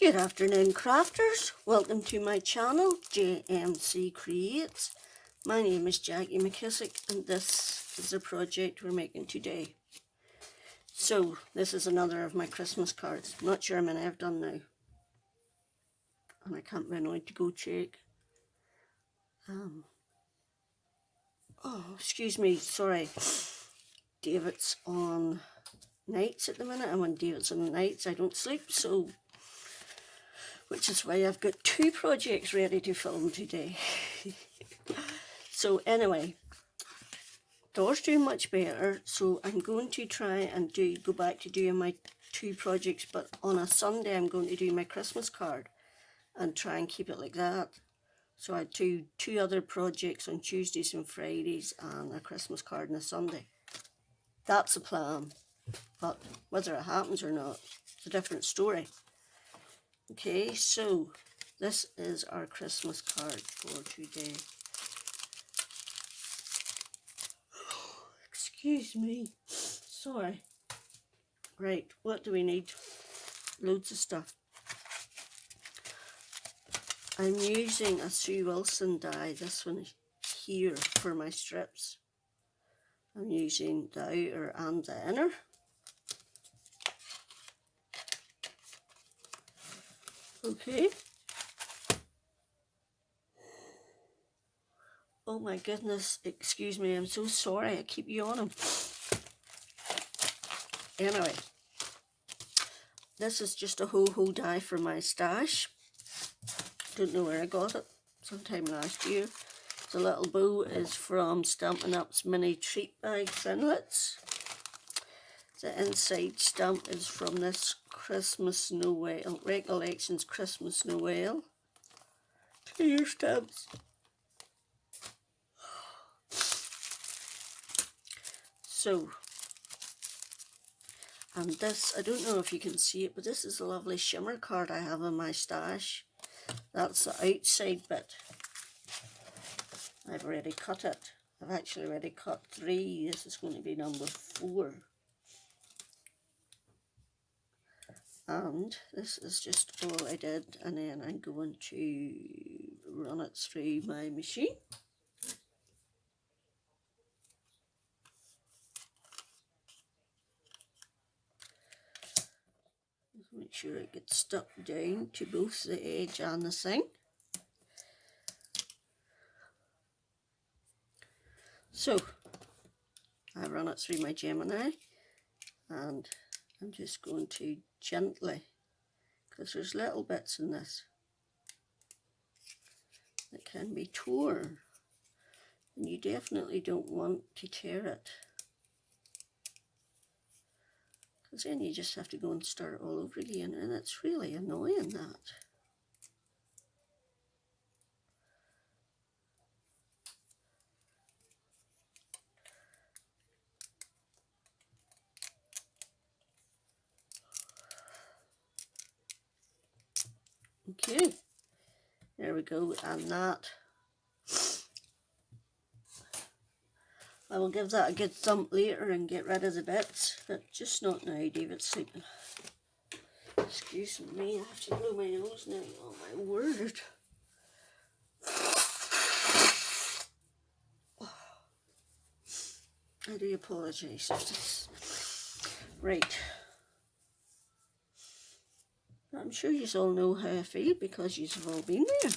Good afternoon, crafters. Welcome to my channel, JMC Creates. My name is Jackie McKissick and this is the project we're making today. So, this is another of my Christmas cards. I'm not sure how many I've done now. And I can't be annoyed to go check. Oh, excuse me, sorry. David's on nights at the minute, and when David's on nights I don't sleep, so which is why I've got two projects ready to film today. So anyway, Door's doing much better, so I'm going to try and go back to doing my two projects, but on a Sunday I'm going to do my Christmas card and try and keep it like that. So I do two other projects on Tuesdays and Fridays and a Christmas card on a Sunday. That's the plan, but whether it happens or not, it's a different story. Okay, so this is our Christmas card for today. Excuse me, sorry. Right, what do we need? Loads of stuff. I'm using a Sue Wilson die, this one here, for my strips. I'm using the outer and the inner. Okay. Oh my goodness, excuse me, I'm so sorry, I keep yawning. Anyway, this is just a Hohoho die for my stash. Don't know where I got it, sometime last year. The little bow is from Stampin' Up's mini treat bag thinlits. The inside stamp is from this Christmas Noel, Recollections Christmas Noel. Clear stamps. So, and this, I don't know if you can see it, but this is a lovely shimmer card I have in my stash. That's the outside bit. I've already cut it. I've actually already cut 3. This is going to be number 4. And this is just all I did, and then I'm going to run it through my machine. Make sure it gets stuck down to both the edge and the thing. So, I run it through my Gemini, and I'm just going to gently, because there's little bits in this that can be torn, and you definitely don't want to tear it, because then you just have to go and start all over again, and it's really annoying that. Okay, there we go, and that, I will give that a good thump later and get rid of the bits, but just not now. David's sleeping. Excuse me, I have to blow my nose now. Oh my word. I do apologise. Right. I'm sure you all know how I feel because you've all been there.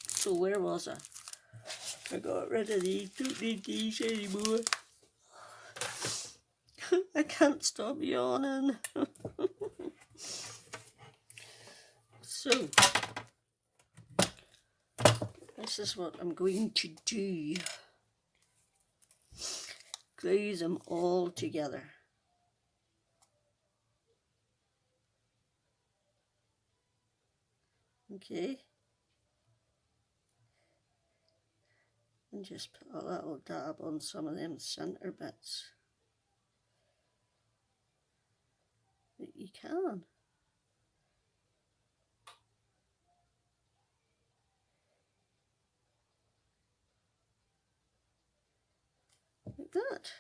So where was I? I got rid of these. Don't need these anymore. I can't stop yawning. So, this is what I'm going to do. Glue them all together. Okay. And just put a little dab on some of them centre bits that you can. Like that.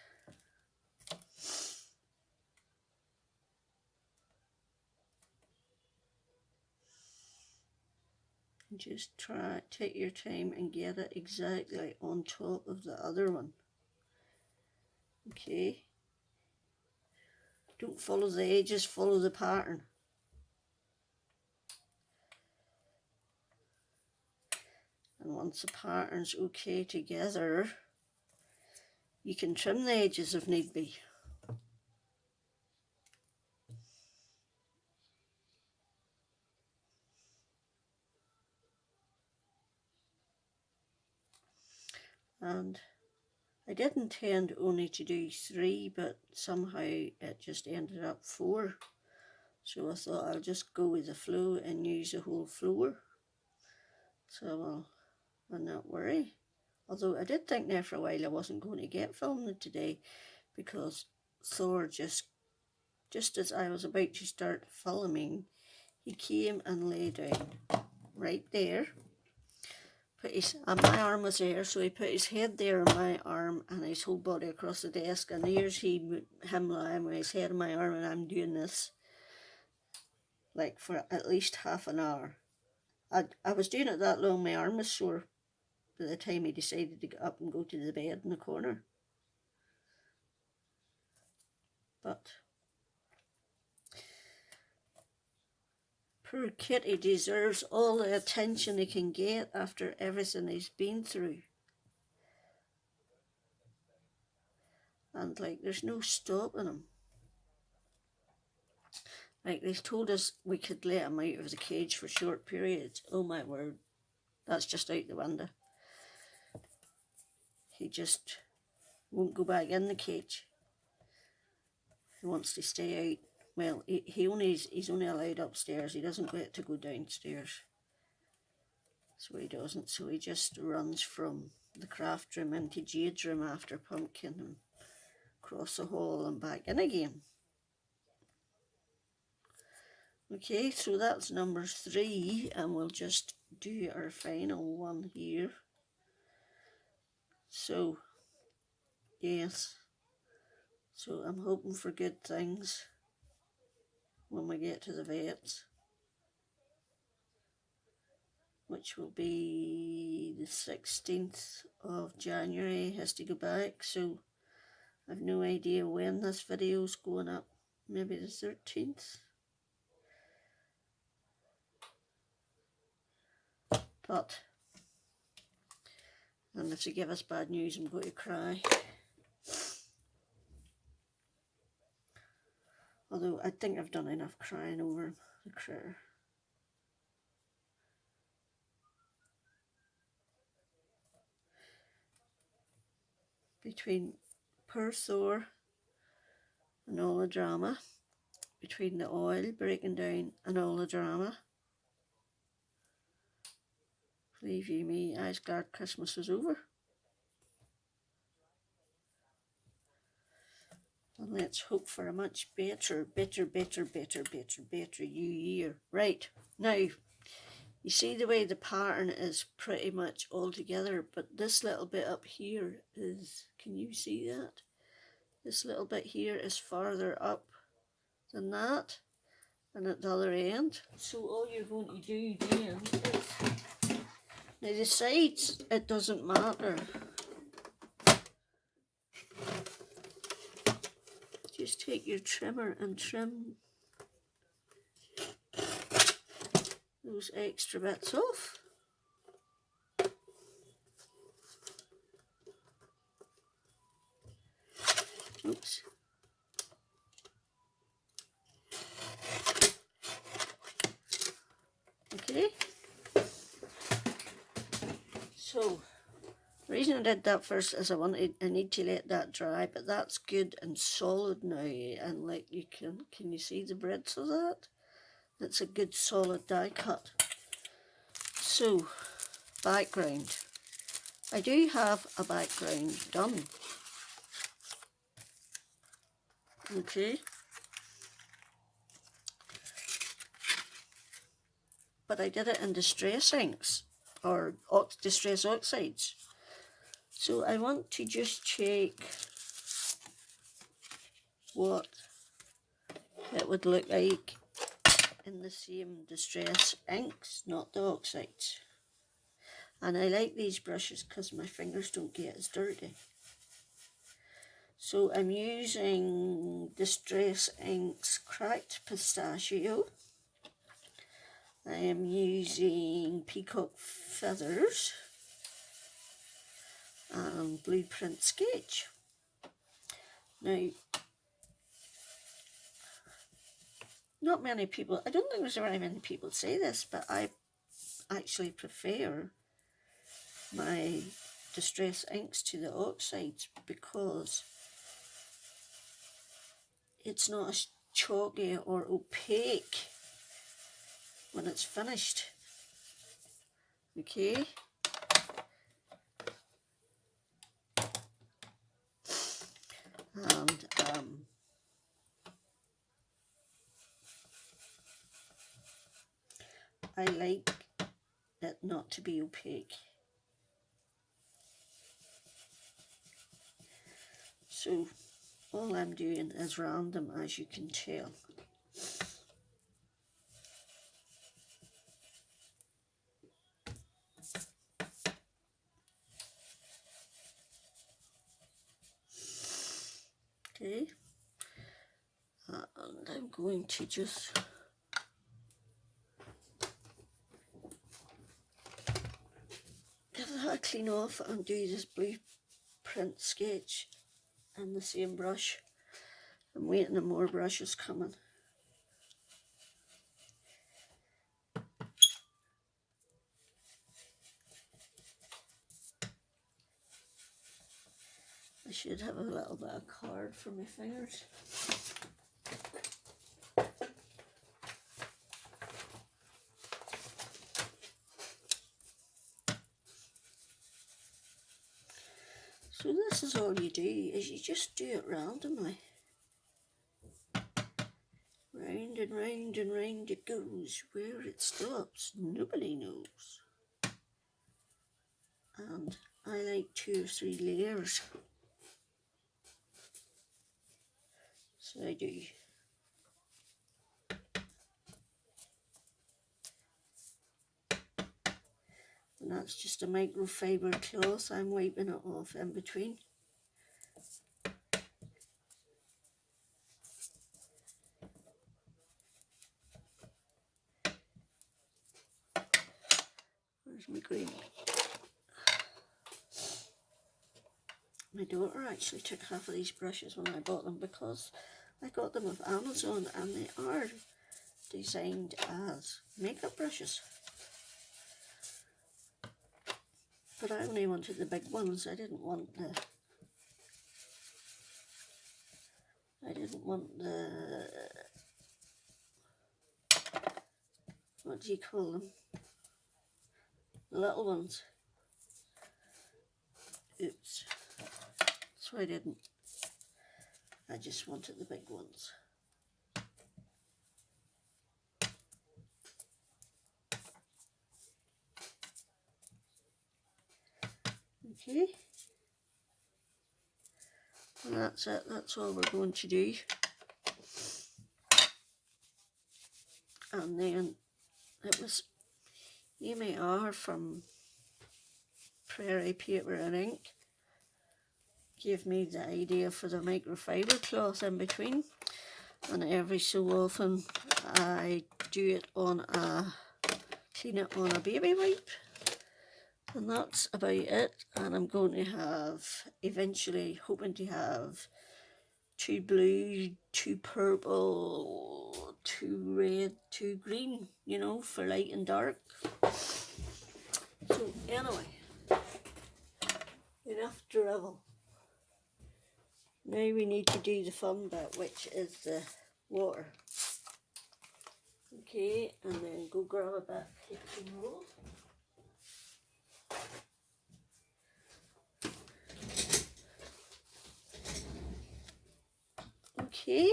Just try, take your time and get it exactly on top of the other one. Okay. Don't follow the edges, follow the pattern. And once the pattern's okay together, you can trim the edges if need be. And I did intend only to do 3, but somehow it just ended up 4. So I thought I'll just go with the flow and use the whole floor. So I'll not worry. Although I did think there for a while I wasn't going to get filming today, because Thor just as I was about to start filming, he came and lay down right there. And my arm was there, so he put his head there on my arm and his whole body across the desk, and there's him lying with his head on my arm, and I'm doing this like for at least half an hour. I was doing it that long, my arm was sore by the time he decided to get up and go to the bed in the corner. But poor Kitty deserves all the attention he can get after everything he's been through. And like, there's no stopping him. Like, they told us we could let him out of the cage for short periods. Oh my word, that's just out the window. He just won't go back in the cage. He wants to stay out. Well, he's only allowed upstairs. He doesn't get to go downstairs. So he doesn't. So he just runs from the craft room into Jade's room after Pumpkin and across the hall and back in again. Okay, so that's number 3, and we'll just do our final one here. So, yes. So I'm hoping for good things when we get to the vets, which will be the 16th of January. He has to go back, so I've no idea when this video's going up. Maybe the 13th. But, and if they give us bad news, I'm going to cry. Although I think I've done enough crying over the critter. Between poor Thor and all the drama, between the oil breaking down and all the drama, believe you me, I was glad Christmas was over. And let's hope for a much better new year. Right, now, you see the way the pattern is pretty much all together, but this little bit up here is, can you see that? This little bit here is farther up than that, and at the other end. So all you're going to do then is, now the sides, it doesn't matter. Just take your trimmer and trim those extra bits off. Oops. Okay. So, the reason I did that first is I need to let that dry, but that's good and solid now, and like you can you see the breadth of that? It's a good solid die cut. So, background. I do have a background done. Okay. But I did it in distress inks, or distress oxides. So I want to just check what it would look like in the same distress inks, not the oxides. And I like these brushes because my fingers don't get as dirty. So I'm using Distress Inks Cracked Pistachio. I am using Peacock Feathers and Blueprint Sketch. Now, not many people, I don't think there's very many people say this, but I actually prefer my Distress Inks to the oxides because it's not as chalky or opaque when it's finished. Okay. And I like it not to be opaque. So all I'm doing is random, as you can tell. Okay, and I'm going to just give that a clean off and do this Blueprint Sketch in the same brush. I'm waiting on more brushes coming. I should have a little bit of card for my fingers. So this is all you do, is you just do it randomly. Round and round and round it goes. Where it stops, nobody knows. And I like 2 or 3 layers. So I do. And that's just a microfiber cloth. I'm wiping it off in between. Where's my green? My daughter actually took half of these brushes when I bought them because I got them off Amazon and they are designed as makeup brushes. But I only wanted the big ones. I didn't want the what do you call them? The little ones. Oops. So I didn't. I just wanted the big ones. Okay. And that's it. That's all we're going to do. And then it was Amy R from Prairie Paper and Ink gave me the idea for the microfiber cloth in between, and every so often I do it on a clean it on a baby wipe, and that's about it. And I'm going to have eventually hoping to have 2 blue, 2 purple, 2 red, 2 green, you know, for light and dark. So anyway, enough drivel. Now we need to do the fun bit, which is the water. Okay, and then go grab a bit of kitchen roll. Okay.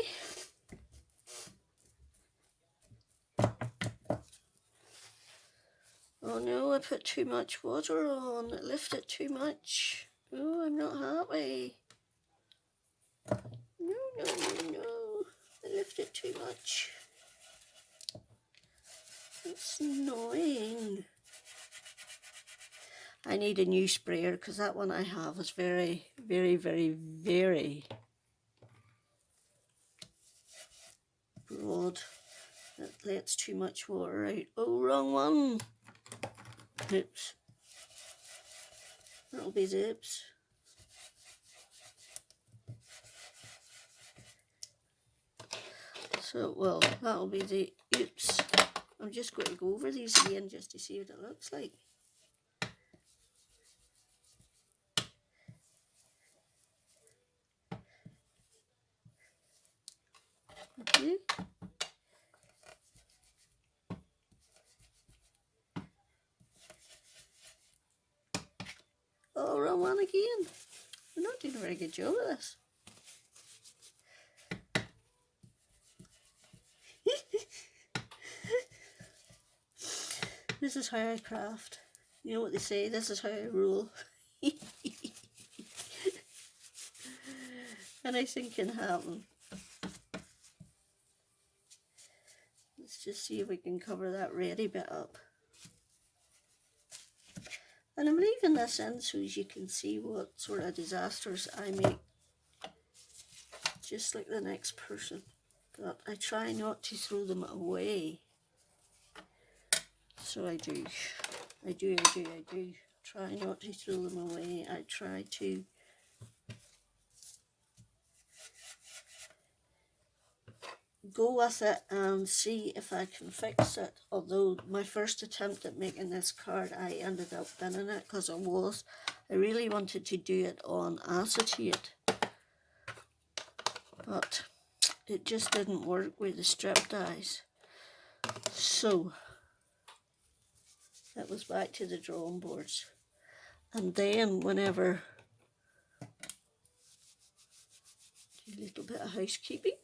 Oh no, I put too much water on. It lifted too much. Oh, I'm not happy. No. I lifted too much. It's annoying. I need a new sprayer because that one I have is very, very, very, very broad. It lets too much water out. Oh, wrong one. Oops. That'll be the oops. So, well, that'll be the oops. I'm just going to go over these again just to see what it looks like. Okay. Oh, wrong one again. We're not doing a very good job of this. This is how I craft. You know what they say, this is how I rule. Anything can happen. Let's just see if we can cover that ready bit up. And I'm leaving this in so as you can see what sort of disasters I make. Just like the next person. But I try not to throw them away. So I do. I do. Try not to throw them away. I try to go with it and see if I can fix it. Although my first attempt at making this card, I ended up binning it because I really wanted to do it on acetate. But it just didn't work with the strip dies. So it was back to the drawing boards. And then whenever, a little bit of housekeeping.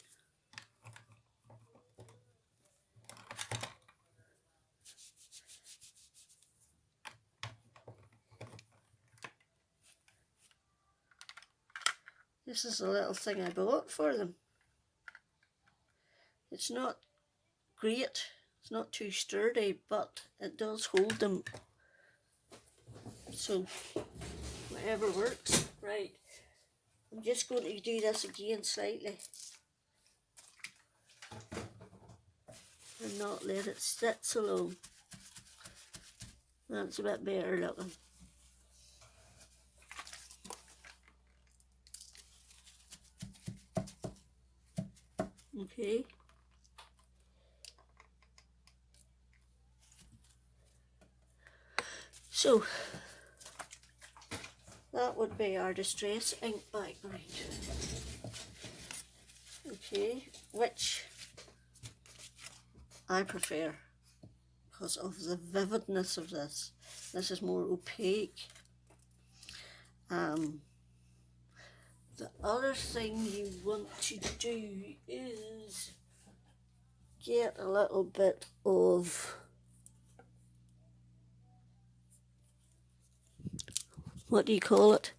This is a little thing I bought for them. It's not great, it's not too sturdy, but it does hold them. So, whatever works. Right, I'm just going to do this again slightly. And not let it sit so long. That's a bit better looking. Okay. So, that would be our distress ink background. Okay, which I prefer because of the vividness of this. This is more opaque. The other thing you want to do is get a little bit of, what do you call it?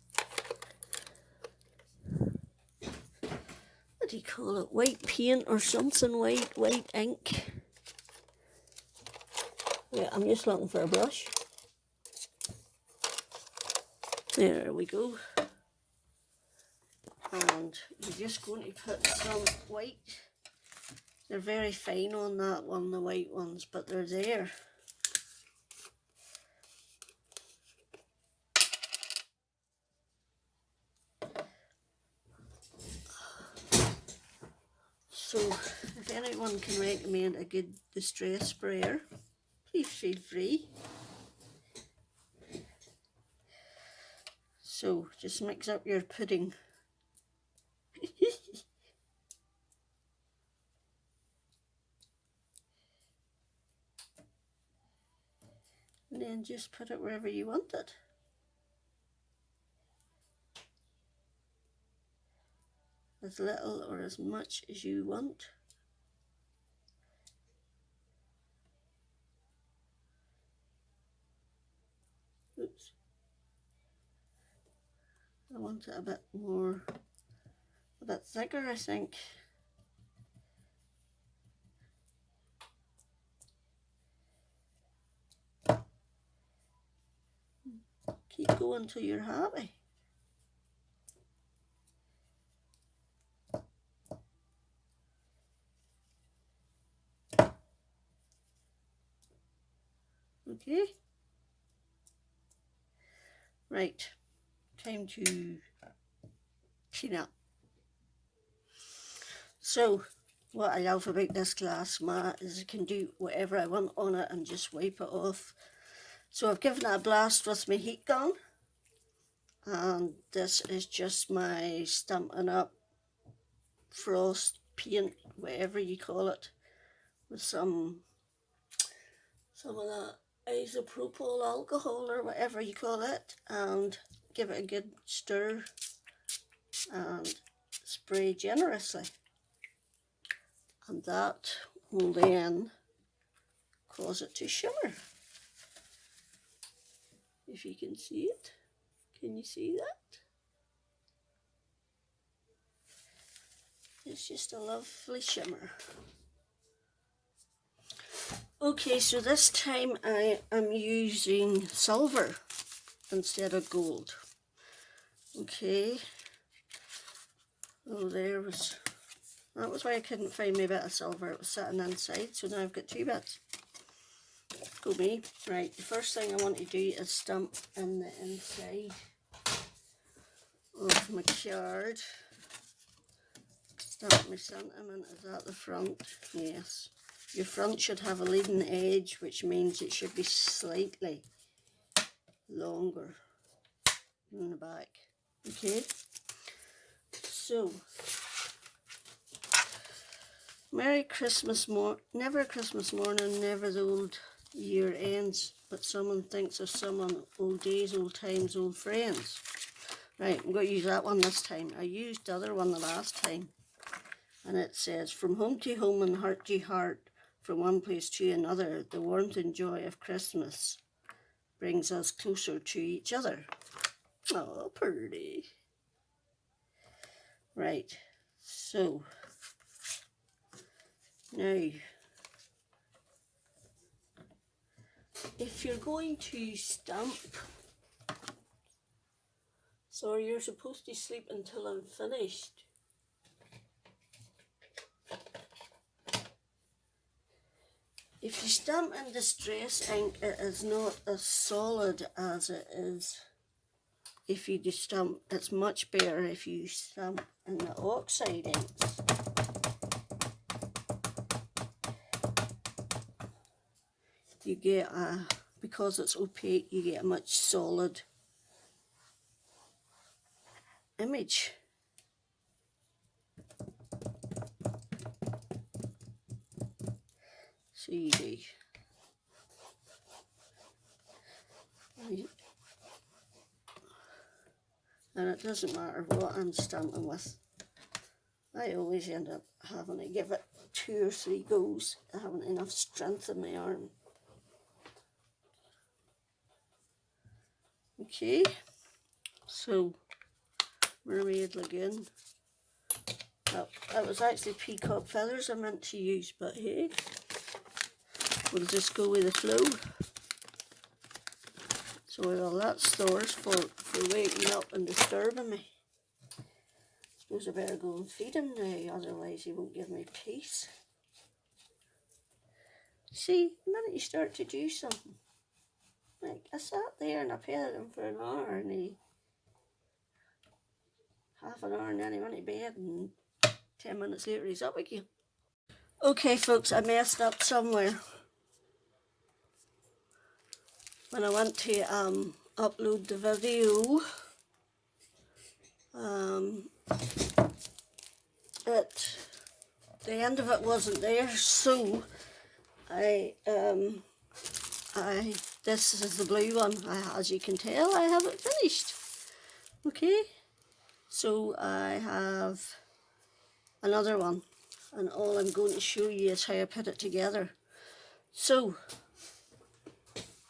What do you call it? White paint or something, white ink. Yeah, I'm just looking for a brush. There we go. And you're just going to put some white. They're very fine on that one, the white ones, but they're there. So, if anyone can recommend a good distress sprayer, please feel free. So, just mix up your pudding. And then just put it wherever you want it. As little or as much as you want. Oops. I want it a bit more, a bit thicker, I think. Keep going till you're happy. Okay. Right. Time to clean up. So, what I love about this glass mat is I can do whatever I want on it and just wipe it off. So I've given it a blast with my heat gun, and this is just my Stampin' Up! Frost paint, whatever you call it, with some of that isopropyl alcohol or whatever you call it, and give it a good stir and spray generously. And that will then cause it to shimmer. If you can see it. Can you see that? It's just a lovely shimmer. Okay, so this time I am using silver instead of gold. Okay. Oh, that was why I couldn't find my bit of silver. It was sitting inside, so now I've got two bits. Go me. Right, the first thing I want to do is stamp in the inside of my card. Stamp my sentiment. Is that the front? Yes. Your front should have a leading edge, which means it should be slightly longer than the back. Okay. So, Merry Christmas never a Christmas morning, never the old year ends, but someone thinks of someone, old days, old times, old friends. Right, I'm going to use that one this time. I used the other one the last time, and it says, from home to home and heart to heart, from one place to another, the warmth and joy of Christmas brings us closer to each other. Oh, pretty. Right, so now, if you're going to stamp, so you're supposed to sleep until I'm finished. If you stamp in distress ink, it is not as solid as it is if you do stamp. It's much better if you stamp in the oxide inks. You get because it's opaque, you get a much solid image. So you do. Right. And it doesn't matter what I'm stamping with. I always end up having to give it 2 or 3 goes. I haven't enough strength in my arm. Okay, so Mermaid Lagoon. That was actually peacock feathers I meant to use, but hey, we'll just go with the flow. So well, that's stores for waking up and disturbing me. I suppose I better go and feed him now, otherwise he won't give me peace. See, the minute you start to do something, like I sat there and I petted him for an hour, and he half an hour, and then he went to bed, and 10 minutes later he's up again. Okay folks, I messed up somewhere. When I went to upload the video, the end of it wasn't there, so this is the blue one. As you can tell, I have it finished. Okay, so I have another one, and all I'm going to show you is how I put it together. So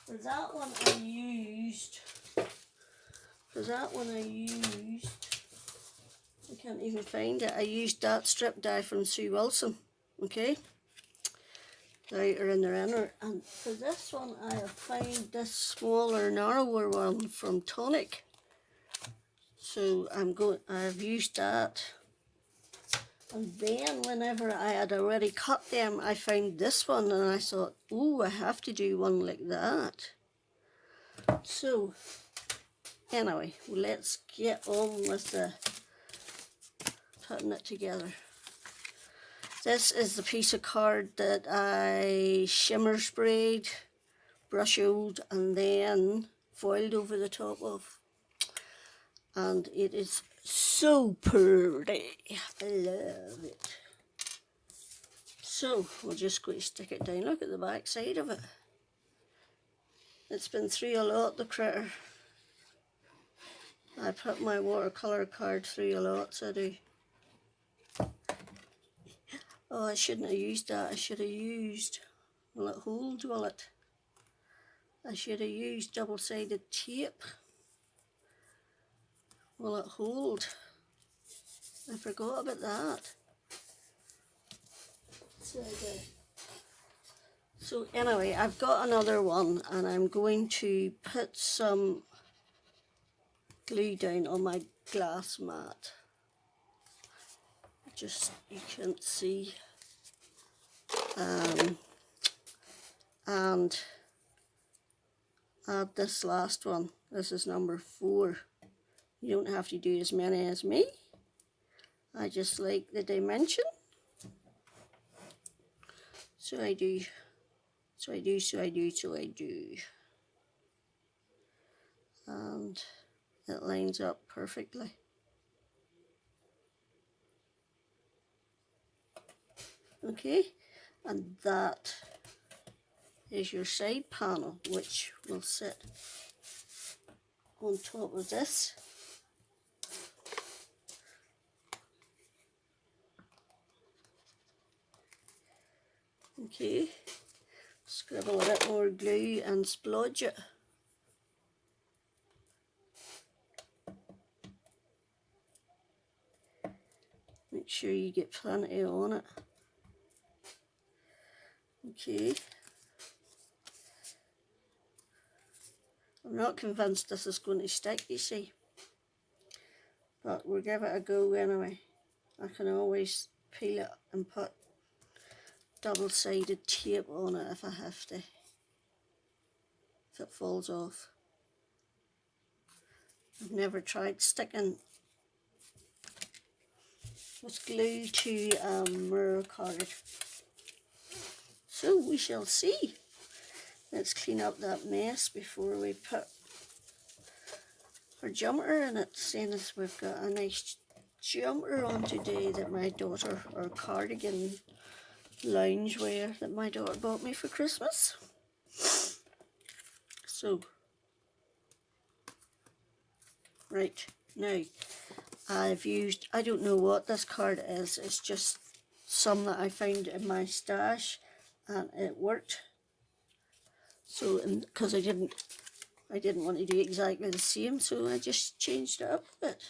for that one I used, I can't even find it, I used that strip die from Sue Wilson. Okay, lighter in the inner. And for this one I have found this smaller, narrower one from Tonic. So I've used that. And then whenever I had already cut them, I found this one and I thought, oh, I have to do one like that. So anyway, let's get on with the putting it together. This is the piece of card that I shimmer sprayed, brushed, and then foiled over the top of. And it is so pretty. I love it. So we're just going to stick it down. Look at the back side of it. It's been through a lot, the critter. I put my watercolour card through a lot, so I do. Oh, I shouldn't have used that. I should have used, will it hold, will it? I should have used double-sided tape. Will it hold? I forgot about that. So anyway, I've got another one and I'm going to put some glue down on my glass mat. Just, you can't see. And add this last one. This is number 4. You don't have to do as many as me. I just like the dimension. So I do. So I do, so I do, so I do. And it lines up perfectly. Okay, and that is your side panel, which will sit on top of this. Okay, scribble a bit more glue and splodge it. Make sure you get plenty on it. Okay. I'm not convinced this is going to stick, you see. But we'll give it a go anyway. I can always peel it and put double-sided tape on it if I have to. If it falls off. I've never tried sticking with glue to mirror card. So we shall see. Let's clean up that mess before we put our jumper in it, seeing as we've got a nice jumper on today that my daughter, or cardigan loungewear that my daughter bought me for Christmas. So, right, now I've used, I don't know what this card is, it's just some that I found in my stash and it worked. So, because I didn't want to do exactly the same, so I just changed it up a bit.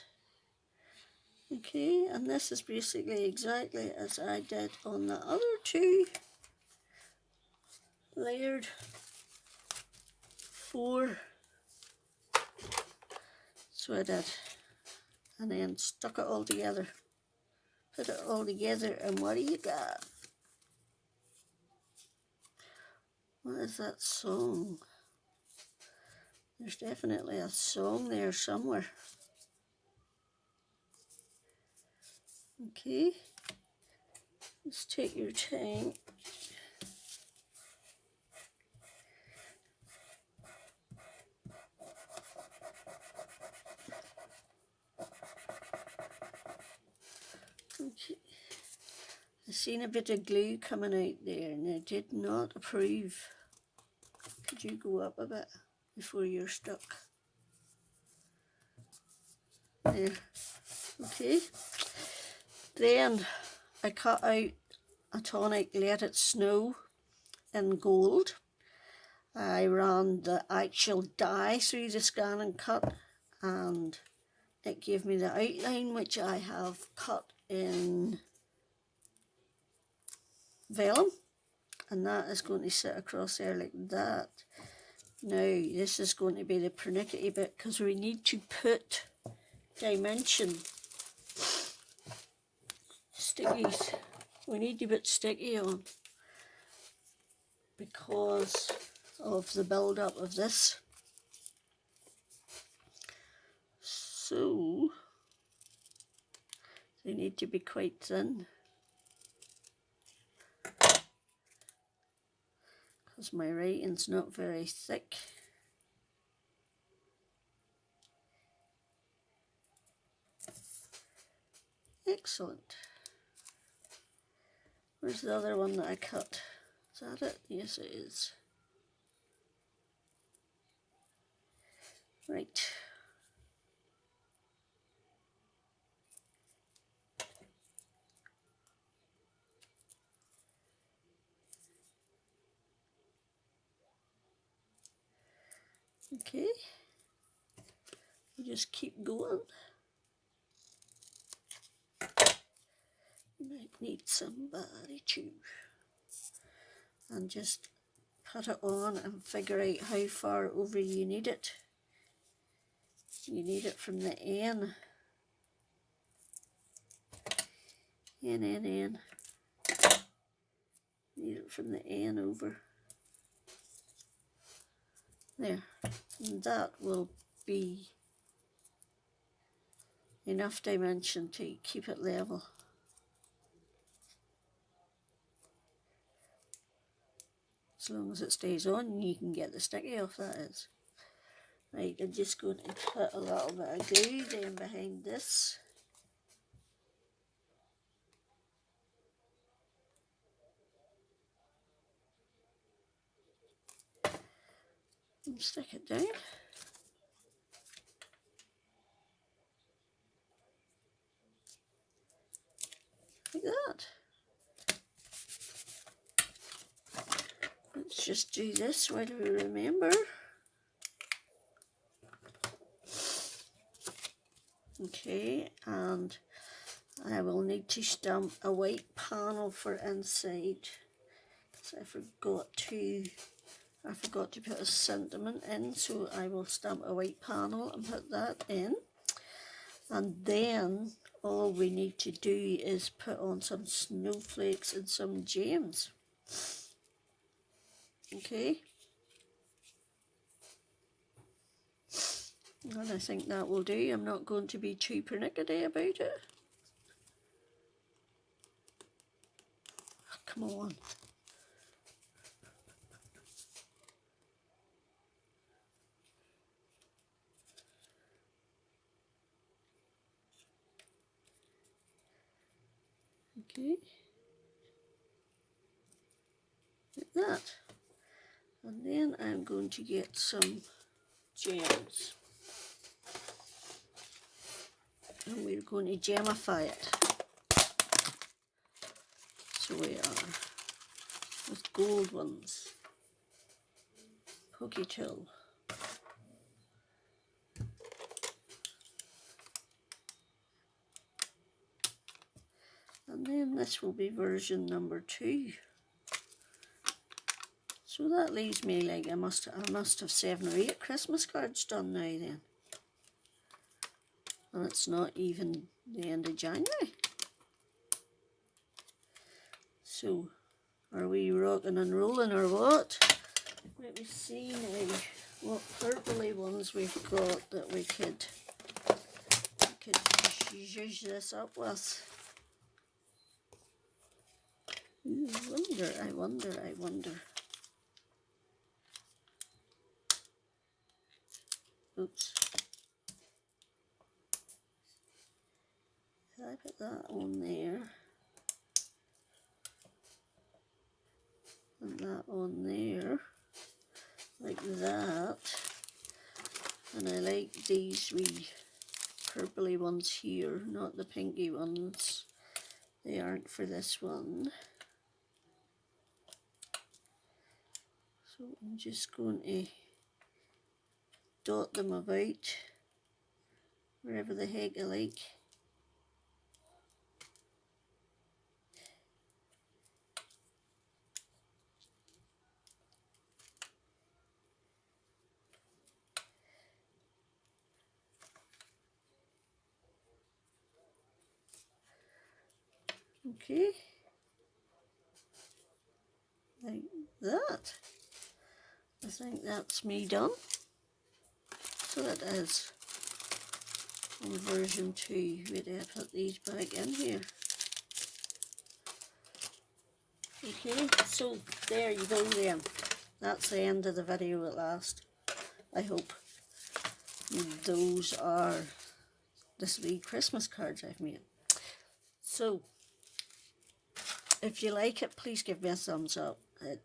Okay, and this is basically exactly as I did on the other 2 layered 4. So I did, and then stuck it all together. Put it all together, and what do you got? What is that song? There's definitely a song there somewhere. Okay, let's take your time. Okay, I seen a bit of glue coming out there and I did not approve. Could you go up a bit before you're stuck? There. Okay. Then I cut out a Tonic Let It Snow in gold. I ran the actual die through the scan and cut, and it gave me the outline, which I have cut in vellum, and that is going to sit across there like that. Now this is going to be the pernickety bit, because we need to put dimension stickies. We need to put sticky on because of the build up of this. So they need to be quite thin, because my writing's not very thick. Excellent. Where's the other one that I cut? Is that it? Yes, it is. Right. Okay. We just keep going. Might need somebody to. And just put it on and figure out how far over you need it. You need it from the end. N. Need it from the end over. There. And that will be enough dimension to keep it level. As long as it stays on, you can get the sticky off, that is. Right, I'm just going to put a little bit of glue down behind this. And stick it down. Like that. Let's just do this while we remember. Okay, and I will need to stamp a white panel for inside. So I forgot to put a sentiment in, so I will stamp a white panel and put that in. And then all we need to do is put on some snowflakes and some gems. Okay. And I think that will do. I'm not going to be too pernickety about it. Oh, come on. Okay. Like that. And then I'm going to get some gems. And we're going to gemify it. So we are with gold ones. Pokey tool. And then this will be version number 2. So that leaves me like I must have 7 or 8 Christmas cards done now then. And it's not even the end of January. So are we rocking and rolling or what? Let me see now what purpley ones we've got that we could zhuzh this up with. Ooh, I wonder. Oops. I put that on there. And that on there. Like that. And I like these wee purpley ones here, not the pinky ones. They aren't for this one. So I'm just going to dot them about wherever the heck I like. Okay, like that. I think that's me done. So that is on version 2. Where do I put these back in here? Okay, so there you go then. That's the end of the video at last. I hope those are the wee Christmas cards I've made. So, if you like it, please give me a thumbs up. It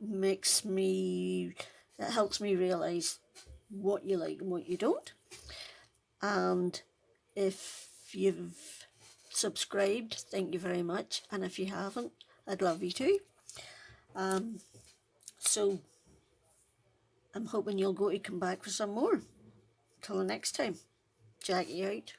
helps me realise what you like and what you don't. And if you've subscribed, thank you very much. And if you haven't, I'd love you too. So I'm hoping you'll come back for some more. Till the next time, Jackie out.